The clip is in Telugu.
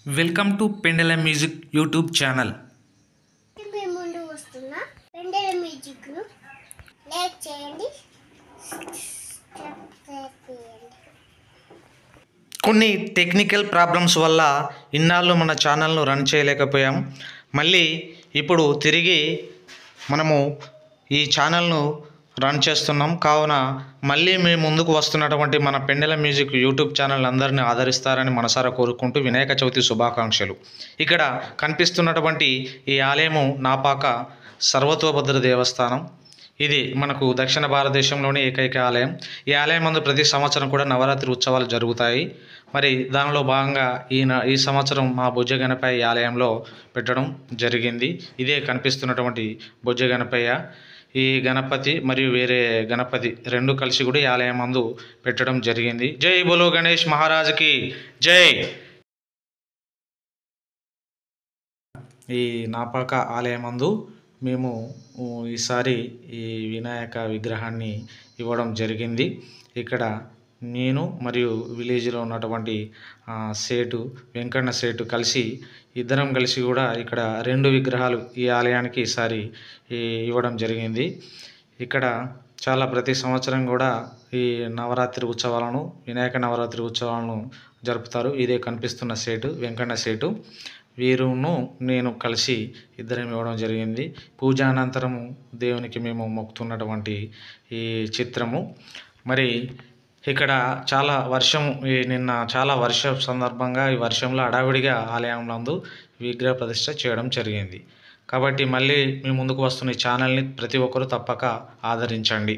Welcome to Pendela music YouTube channel. మీ ముందు వస్తున్న పెండెల మ్యూజిక్ను లైక్ చేయండి, సబ్స్క్రైబ్ చేయండి. కొన్ని టెక్నికల్ ప్రాబ్లమ్స్ వల్ల ఇన్నాళ్ళు మన ఛానల్ను రన్ చేయలేకపోయాం. మళ్ళీ ఇప్పుడు తిరిగి మనము ఈ ఛానల్ను రన్ చేస్తున్నాం. కావున మళ్ళీ మీ ముందుకు వస్తున్నటువంటి మన పెండెల మ్యూజిక్ యూట్యూబ్ ఛానల్ అందరినీ ఆదరిస్తారని మనసారా కోరుకుంటూ వినాయక చవితి శుభాకాంక్షలు. ఇక్కడ కనిపిస్తున్నటువంటి ఈ ఆలయము నాపాక సర్వతోభద్ర దేవస్థానం. ఇది మనకు దక్షిణ భారతదేశంలోని ఏకైక ఆలయం. ఈ ఆలయం నందు ప్రతి సంవత్సరం కూడా నవరాత్రి ఉత్సవాలు జరుగుతాయి. మరి దానిలో భాగంగా ఈ సంవత్సరం మా బుజ్జ గణపయ్య ఆలయంలో పెట్టడం జరిగింది. ఇదే కనిపిస్తున్నటువంటి బుజ్జ గణపయ్య. ఈ గణపతి మరియు వేరే గణపతి రెండు కలిసి కూడా ఈ ఆలయం నందు పెట్టడం జరిగింది. జై బోలో గణేష్ మహారాజుకి జై. ఈ నాపాక ఆలయం నందు మేము ఈసారి ఈ వినాయక విగ్రహాన్ని ఇవ్వడం జరిగింది. ఇక్కడ నేను మరియు విలేజ్లో ఉన్నటువంటి సేటు వెంకన్న సేటు కలిసి ఇద్దరం కలిసి కూడా ఇక్కడ రెండు విగ్రహాలు ఈ ఆలయానికి ఈసారి ఇవ్వడం జరిగింది. ఇక్కడ చాలా ప్రతి సంవత్సరం కూడా ఈ నవరాత్రి ఉత్సవాలను వినాయక నవరాత్రి ఉత్సవాలను జరుపుతారు. ఇదే కనిపిస్తున్న సేటు వెంకన్న సేటు, వీరును నేను కలిసి ఇద్దరం ఇవ్వడం జరిగింది. పూజానంతరము దేవునికి మేము మొక్కుతున్నటువంటి ఈ చిత్రము. మరి ఇక్కడ చాలా వర్షం నిన్న చాలా వర్షం సందర్భంగా ఈ వర్షంలో హడావిడిగా ఆలయం నందు విగ్రహ ప్రతిష్ఠ చేయడం జరిగింది. కాబట్టి మళ్ళీ మీ ముందుకు వస్తున్న ఈ ఛానల్ని ప్రతి ఒక్కరూ తప్పక ఆదరించండి.